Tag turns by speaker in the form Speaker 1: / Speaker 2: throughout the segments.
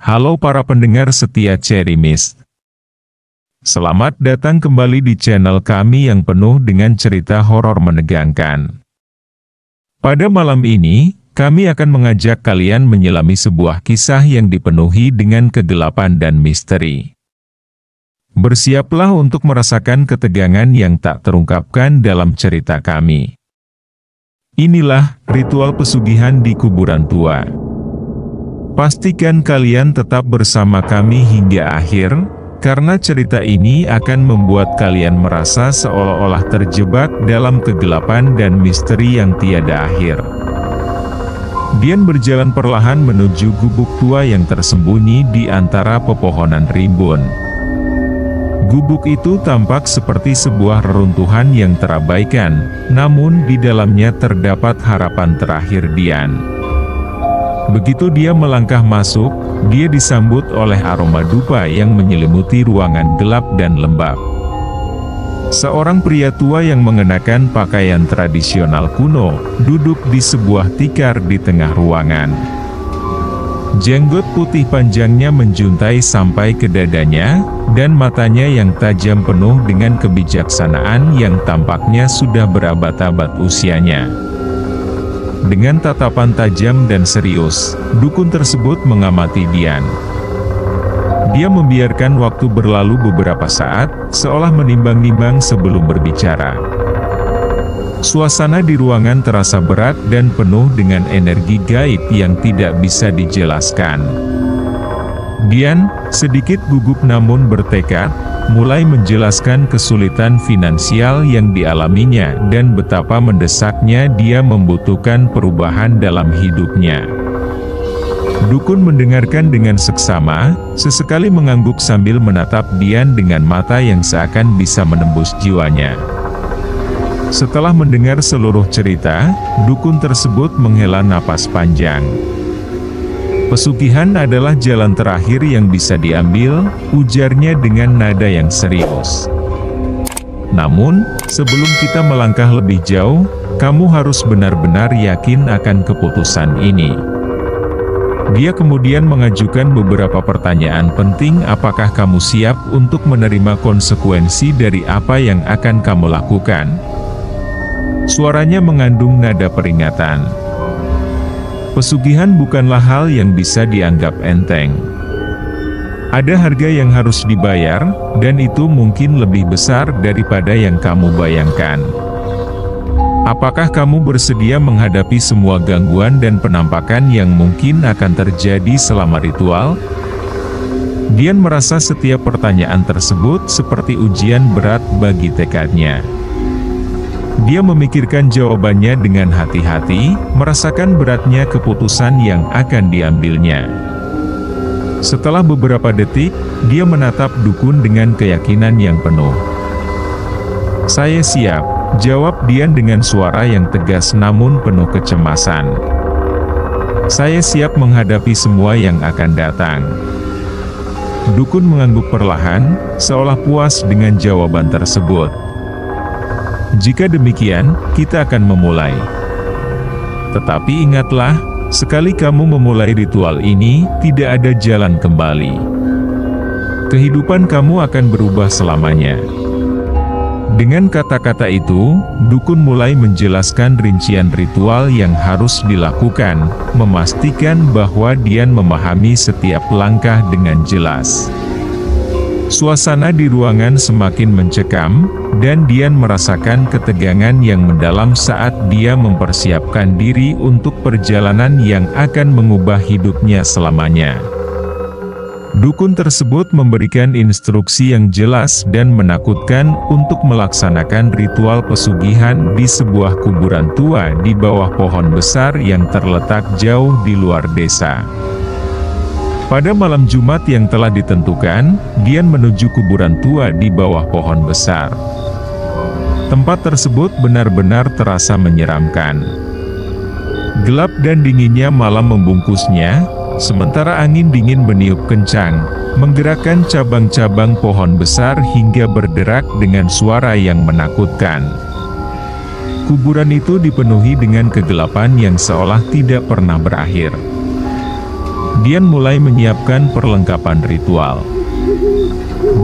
Speaker 1: Halo para pendengar setia Cherry Mist. Selamat datang kembali di channel kami yang penuh dengan cerita horor menegangkan. Pada malam ini, kami akan mengajak kalian menyelami sebuah kisah yang dipenuhi dengan kegelapan dan misteri. Bersiaplah untuk merasakan ketegangan yang tak terungkapkan dalam cerita kami. Inilah ritual pesugihan di kuburan tua. Pastikan kalian tetap bersama kami hingga akhir, karena cerita ini akan membuat kalian merasa seolah-olah terjebak dalam kegelapan dan misteri yang tiada akhir. Dian berjalan perlahan menuju gubuk tua yang tersembunyi di antara pepohonan rimbun. Gubuk itu tampak seperti sebuah reruntuhan yang terabaikan, namun di dalamnya terdapat harapan terakhir Dian. Begitu dia melangkah masuk, dia disambut oleh aroma dupa yang menyelimuti ruangan gelap dan lembab. Seorang pria tua yang mengenakan pakaian tradisional kuno, duduk di sebuah tikar di tengah ruangan. Jenggot putih panjangnya menjuntai sampai ke dadanya, dan matanya yang tajam penuh dengan kebijaksanaan yang tampaknya sudah berabad-abad usianya. Dengan tatapan tajam dan serius, dukun tersebut mengamati Dian. Dia membiarkan waktu berlalu beberapa saat, seolah menimbang-nimbang sebelum berbicara. Suasana di ruangan terasa berat dan penuh dengan energi gaib yang tidak bisa dijelaskan. Dian, sedikit gugup namun bertekad, mulai menjelaskan kesulitan finansial yang dialaminya dan betapa mendesaknya dia membutuhkan perubahan dalam hidupnya. Dukun mendengarkan dengan seksama, sesekali mengangguk sambil menatap Dian dengan mata yang seakan bisa menembus jiwanya. Setelah mendengar seluruh cerita, dukun tersebut menghela napas panjang. Pesugihan adalah jalan terakhir yang bisa diambil, ujarnya dengan nada yang serius. Namun, sebelum kita melangkah lebih jauh, kamu harus benar-benar yakin akan keputusan ini. Dia kemudian mengajukan beberapa pertanyaan penting. Apakah kamu siap untuk menerima konsekuensi dari apa yang akan kamu lakukan? Suaranya mengandung nada peringatan. Pesugihan bukanlah hal yang bisa dianggap enteng. Ada harga yang harus dibayar, dan itu mungkin lebih besar daripada yang kamu bayangkan. Apakah kamu bersedia menghadapi semua gangguan dan penampakan yang mungkin akan terjadi selama ritual? Dian merasa setiap pertanyaan tersebut seperti ujian berat bagi tekadnya. Dia memikirkan jawabannya dengan hati-hati, merasakan beratnya keputusan yang akan diambilnya. Setelah beberapa detik, dia menatap dukun dengan keyakinan yang penuh. "Saya siap," jawab Dian dengan suara yang tegas namun penuh kecemasan. "Saya siap menghadapi semua yang akan datang." Dukun mengangguk perlahan, seolah puas dengan jawaban tersebut. "Jika demikian, kita akan memulai. Tetapi ingatlah, sekali kamu memulai ritual ini, tidak ada jalan kembali. Kehidupan kamu akan berubah selamanya." Dengan kata-kata itu, dukun mulai menjelaskan rincian ritual yang harus dilakukan, memastikan bahwa Dian memahami setiap langkah dengan jelas. Suasana di ruangan semakin mencekam, dan Dian merasakan ketegangan yang mendalam saat dia mempersiapkan diri untuk perjalanan yang akan mengubah hidupnya selamanya. Dukun tersebut memberikan instruksi yang jelas dan menakutkan untuk melaksanakan ritual pesugihan di sebuah kuburan tua di bawah pohon besar yang terletak jauh di luar desa. Pada malam Jumat yang telah ditentukan, Dian menuju kuburan tua di bawah pohon besar. Tempat tersebut benar-benar terasa menyeramkan. Gelap dan dinginnya malam membungkusnya, sementara angin dingin meniup kencang, menggerakkan cabang-cabang pohon besar hingga berderak dengan suara yang menakutkan. Kuburan itu dipenuhi dengan kegelapan yang seolah tidak pernah berakhir. Dian mulai menyiapkan perlengkapan ritual.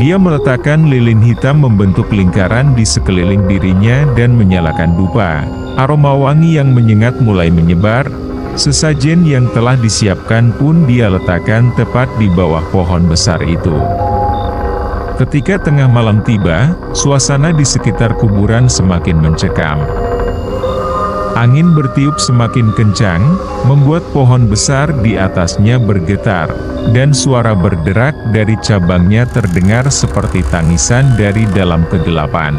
Speaker 1: Dia meletakkan lilin hitam membentuk lingkaran di sekeliling dirinya dan menyalakan dupa. Aroma wangi yang menyengat mulai menyebar. Sesajen yang telah disiapkan pun dia letakkan tepat di bawah pohon besar itu. Ketika tengah malam tiba, suasana di sekitar kuburan semakin mencekam. Angin bertiup semakin kencang, membuat pohon besar di atasnya bergetar, dan suara berderak dari cabangnya terdengar seperti tangisan dari dalam kegelapan.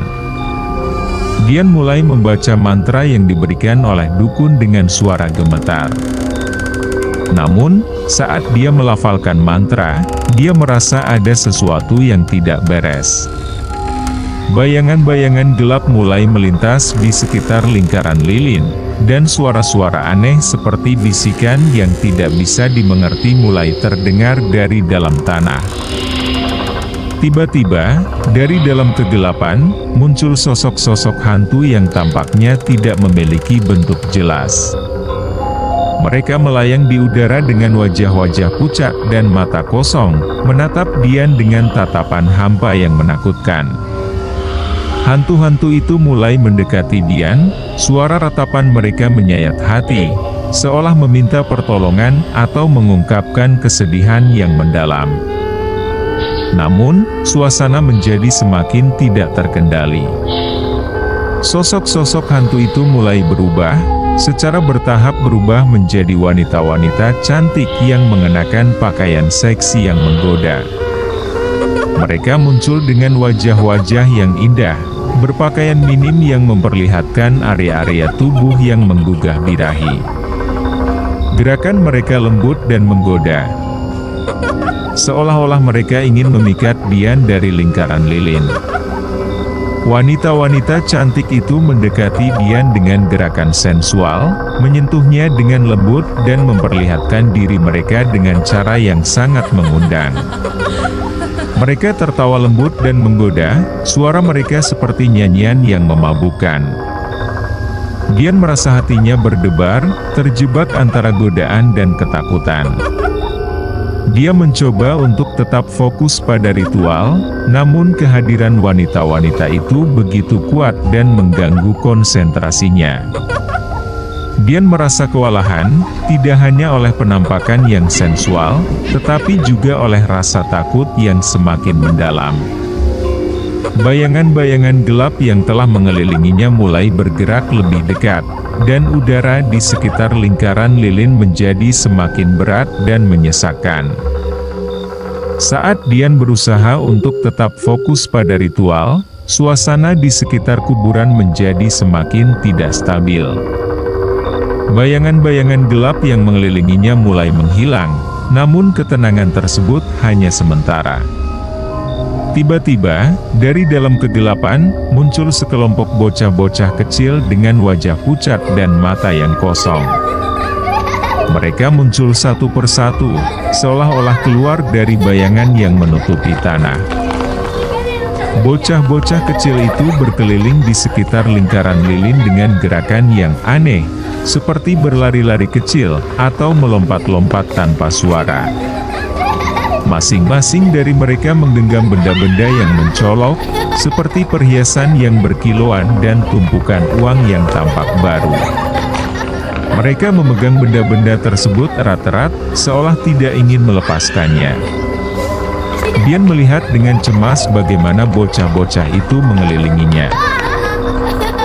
Speaker 1: Dian mulai membaca mantra yang diberikan oleh dukun dengan suara gemetar. Namun, saat dia melafalkan mantra, dia merasa ada sesuatu yang tidak beres. Bayangan-bayangan gelap mulai melintas di sekitar lingkaran lilin, dan suara-suara aneh seperti bisikan yang tidak bisa dimengerti mulai terdengar dari dalam tanah. Tiba-tiba, dari dalam kegelapan, muncul sosok-sosok hantu yang tampaknya tidak memiliki bentuk jelas. Mereka melayang di udara dengan wajah-wajah pucat dan mata kosong, menatap Dian dengan tatapan hampa yang menakutkan. Hantu-hantu itu mulai mendekati Dian, suara ratapan mereka menyayat hati, seolah meminta pertolongan atau mengungkapkan kesedihan yang mendalam. Namun, suasana menjadi semakin tidak terkendali. Sosok-sosok hantu itu mulai berubah, secara bertahap berubah menjadi wanita-wanita cantik yang mengenakan pakaian seksi yang menggoda. Mereka muncul dengan wajah-wajah yang indah, berpakaian minim yang memperlihatkan area-area tubuh yang menggugah birahi. Gerakan mereka lembut dan menggoda, seolah-olah mereka ingin memikat Dian dari lingkaran lilin. Wanita-wanita cantik itu mendekati Dian dengan gerakan sensual, menyentuhnya dengan lembut dan memperlihatkan diri mereka dengan cara yang sangat mengundang. Mereka tertawa lembut dan menggoda, suara mereka seperti nyanyian yang memabukkan. Dian merasa hatinya berdebar, terjebak antara godaan dan ketakutan. Dia mencoba untuk tetap fokus pada ritual, namun kehadiran wanita-wanita itu begitu kuat dan mengganggu konsentrasinya. Dian merasa kewalahan, tidak hanya oleh penampakan yang sensual, tetapi juga oleh rasa takut yang semakin mendalam. Bayangan-bayangan gelap yang telah mengelilinginya mulai bergerak lebih dekat, dan udara di sekitar lingkaran lilin menjadi semakin berat dan menyesakkan. Saat Dian berusaha untuk tetap fokus pada ritual, suasana di sekitar kuburan menjadi semakin tidak stabil. Bayangan-bayangan gelap yang mengelilinginya mulai menghilang, namun ketenangan tersebut hanya sementara. Tiba-tiba, dari dalam kegelapan, muncul sekelompok bocah-bocah kecil dengan wajah pucat dan mata yang kosong. Mereka muncul satu persatu, seolah-olah keluar dari bayangan yang menutupi tanah. Bocah-bocah kecil itu berkeliling di sekitar lingkaran lilin dengan gerakan yang aneh, seperti berlari-lari kecil, atau melompat-lompat tanpa suara. Masing-masing dari mereka menggenggam benda-benda yang mencolok, seperti perhiasan yang berkilauan dan tumpukan uang yang tampak baru. Mereka memegang benda-benda tersebut erat-erat, seolah tidak ingin melepaskannya. Dian melihat dengan cemas bagaimana bocah-bocah itu mengelilinginya.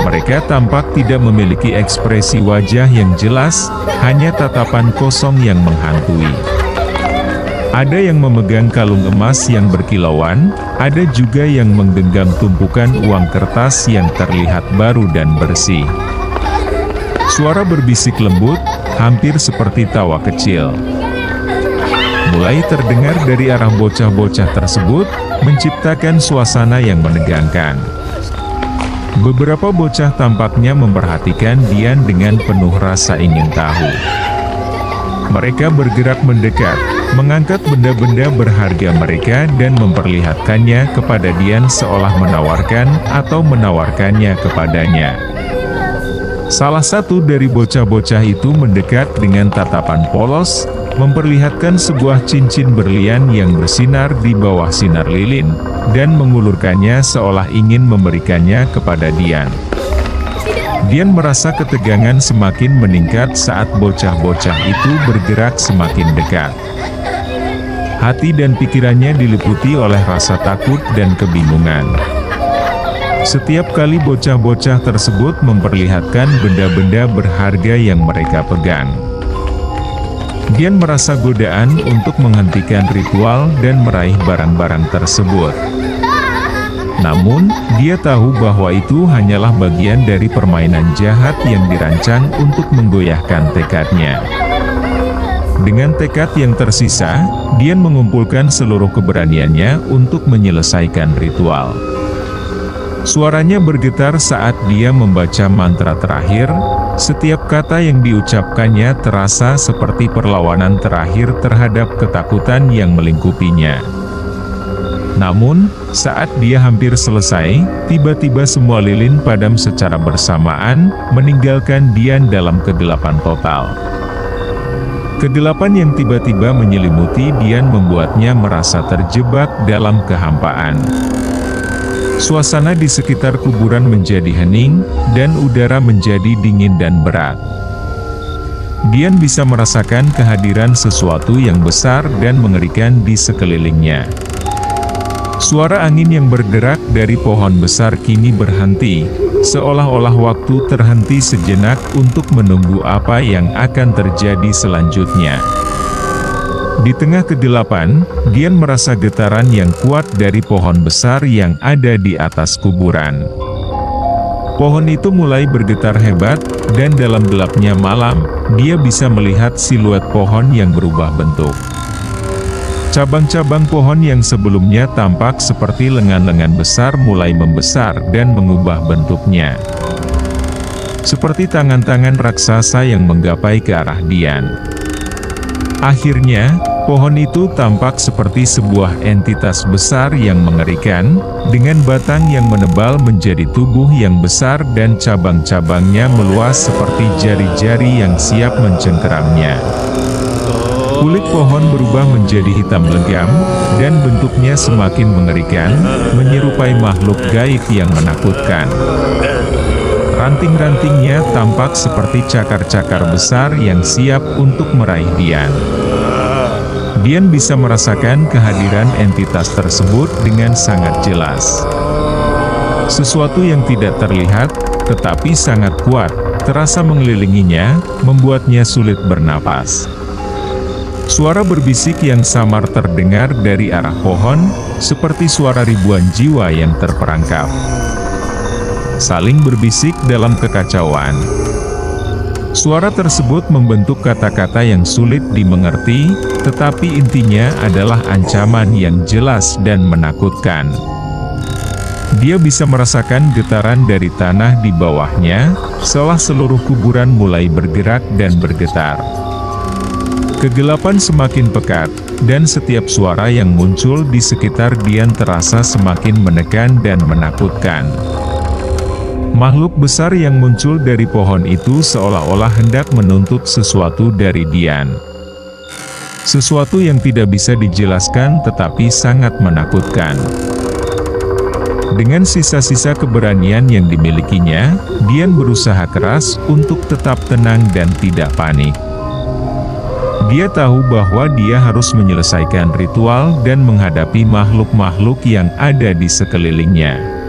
Speaker 1: Mereka tampak tidak memiliki ekspresi wajah yang jelas, hanya tatapan kosong yang menghantui. Ada yang memegang kalung emas yang berkilauan, ada juga yang menggenggam tumpukan uang kertas yang terlihat baru dan bersih. Suara berbisik lembut, hampir seperti tawa kecil, mulai terdengar dari arah bocah-bocah tersebut, menciptakan suasana yang menegangkan. Beberapa bocah tampaknya memperhatikan Dian dengan penuh rasa ingin tahu. Mereka bergerak mendekat, mengangkat benda-benda berharga mereka dan memperlihatkannya kepada Dian seolah menawarkan atau menawarkannya kepadanya. Salah satu dari bocah-bocah itu mendekat dengan tatapan polos, memperlihatkan sebuah cincin berlian yang bersinar di bawah sinar lilin, dan mengulurkannya seolah ingin memberikannya kepada Dian. Dian merasa ketegangan semakin meningkat saat bocah-bocah itu bergerak semakin dekat. Hati dan pikirannya diliputi oleh rasa takut dan kebingungan. Setiap kali bocah-bocah tersebut memperlihatkan benda-benda berharga yang mereka pegang, Dian merasa godaan untuk menghentikan ritual dan meraih barang-barang tersebut. Namun, dia tahu bahwa itu hanyalah bagian dari permainan jahat yang dirancang untuk menggoyahkan tekadnya. Dengan tekad yang tersisa, Dian mengumpulkan seluruh keberaniannya untuk menyelesaikan ritual. Suaranya bergetar saat dia membaca mantra terakhir. Setiap kata yang diucapkannya terasa seperti perlawanan terakhir terhadap ketakutan yang melingkupinya. Namun, saat dia hampir selesai, tiba-tiba semua lilin padam secara bersamaan, meninggalkan Dian dalam kegelapan total. Kegelapan yang tiba-tiba menyelimuti Dian membuatnya merasa terjebak dalam kehampaan. Suasana di sekitar kuburan menjadi hening, dan udara menjadi dingin dan berat. Dian bisa merasakan kehadiran sesuatu yang besar dan mengerikan di sekelilingnya. Suara angin yang bergerak dari pohon besar kini berhenti, seolah-olah waktu terhenti sejenak untuk menunggu apa yang akan terjadi selanjutnya. Di tengah kegelapan, Dian merasa getaran yang kuat dari pohon besar yang ada di atas kuburan. Pohon itu mulai bergetar hebat, dan dalam gelapnya malam, dia bisa melihat siluet pohon yang berubah bentuk. Cabang-cabang pohon yang sebelumnya tampak seperti lengan-lengan besar mulai membesar dan mengubah bentuknya. Seperti tangan-tangan raksasa yang menggapai ke arah Dian. Akhirnya, pohon itu tampak seperti sebuah entitas besar yang mengerikan, dengan batang yang menebal menjadi tubuh yang besar dan cabang-cabangnya meluas seperti jari-jari yang siap mencengkeramnya. Kulit pohon berubah menjadi hitam legam, dan bentuknya semakin mengerikan, menyerupai makhluk gaib yang menakutkan. Ranting-rantingnya tampak seperti cakar-cakar besar yang siap untuk meraih Dian. Dian bisa merasakan kehadiran entitas tersebut dengan sangat jelas. Sesuatu yang tidak terlihat, tetapi sangat kuat, terasa mengelilinginya, membuatnya sulit bernapas. Suara berbisik yang samar terdengar dari arah pohon, seperti suara ribuan jiwa yang terperangkap. Saling berbisik dalam kekacauan. Suara tersebut membentuk kata-kata yang sulit dimengerti, tetapi intinya adalah ancaman yang jelas dan menakutkan. Dia bisa merasakan getaran dari tanah di bawahnya, seolah seluruh kuburan mulai bergerak dan bergetar. Kegelapan semakin pekat, dan setiap suara yang muncul di sekitar Dian terasa semakin menekan dan menakutkan. Makhluk besar yang muncul dari pohon itu seolah-olah hendak menuntut sesuatu dari Dian. Sesuatu yang tidak bisa dijelaskan tetapi sangat menakutkan. Dengan sisa-sisa keberanian yang dimilikinya, Dian berusaha keras untuk tetap tenang dan tidak panik. Dia tahu bahwa dia harus menyelesaikan ritual dan menghadapi makhluk-makhluk yang ada di sekelilingnya.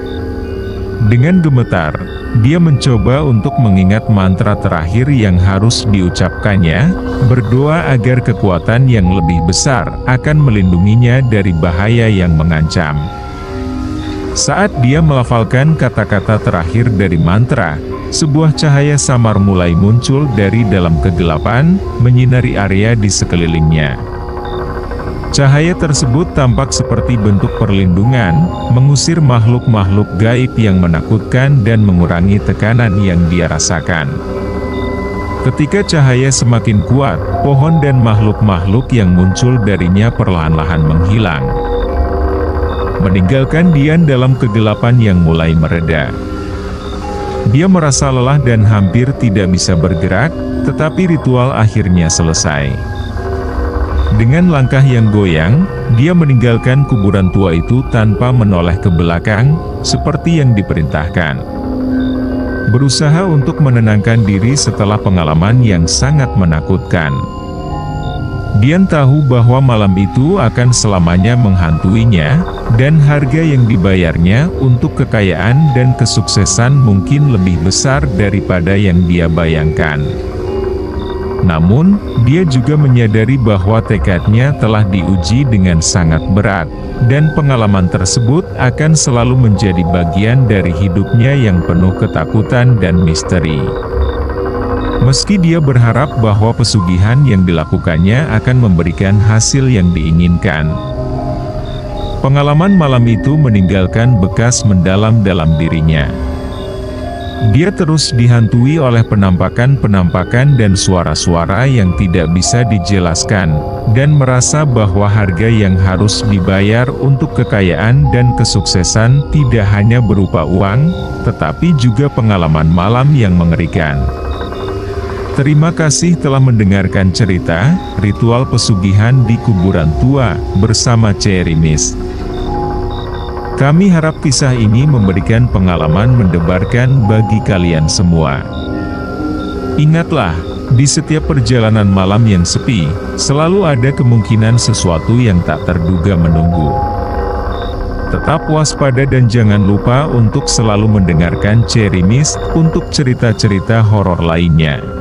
Speaker 1: Dengan gemetar, dia mencoba untuk mengingat mantra terakhir yang harus diucapkannya, berdoa agar kekuatan yang lebih besar akan melindunginya dari bahaya yang mengancam. Saat dia melafalkan kata-kata terakhir dari mantra, sebuah cahaya samar mulai muncul dari dalam kegelapan, menyinari area di sekelilingnya. Cahaya tersebut tampak seperti bentuk perlindungan, mengusir makhluk-makhluk gaib yang menakutkan dan mengurangi tekanan yang dia rasakan. Ketika cahaya semakin kuat, pohon dan makhluk-makhluk yang muncul darinya perlahan-lahan menghilang, meninggalkan Dian dalam kegelapan yang mulai mereda. Dia merasa lelah dan hampir tidak bisa bergerak, tetapi ritual akhirnya selesai. Dengan langkah yang goyang, dia meninggalkan kuburan tua itu tanpa menoleh ke belakang, seperti yang diperintahkan. Berusaha untuk menenangkan diri setelah pengalaman yang sangat menakutkan. Dian tahu bahwa malam itu akan selamanya menghantuinya, dan harga yang dibayarnya untuk kekayaan dan kesuksesan mungkin lebih besar daripada yang dia bayangkan. Namun, dia juga menyadari bahwa tekadnya telah diuji dengan sangat berat, dan pengalaman tersebut akan selalu menjadi bagian dari hidupnya yang penuh ketakutan dan misteri. Meski dia berharap bahwa pesugihan yang dilakukannya akan memberikan hasil yang diinginkan. Pengalaman malam itu meninggalkan bekas mendalam dalam dirinya. Dia terus dihantui oleh penampakan-penampakan dan suara-suara yang tidak bisa dijelaskan, dan merasa bahwa harga yang harus dibayar untuk kekayaan dan kesuksesan tidak hanya berupa uang, tetapi juga pengalaman malam yang mengerikan. Terima kasih telah mendengarkan cerita Ritual Pesugihan di Kuburan Tua bersama Cherry Mist. Kami harap kisah ini memberikan pengalaman mendebarkan bagi kalian semua. Ingatlah, di setiap perjalanan malam yang sepi, selalu ada kemungkinan sesuatu yang tak terduga menunggu. Tetap waspada dan jangan lupa untuk selalu mendengarkan Cherry Mist untuk cerita-cerita horor lainnya.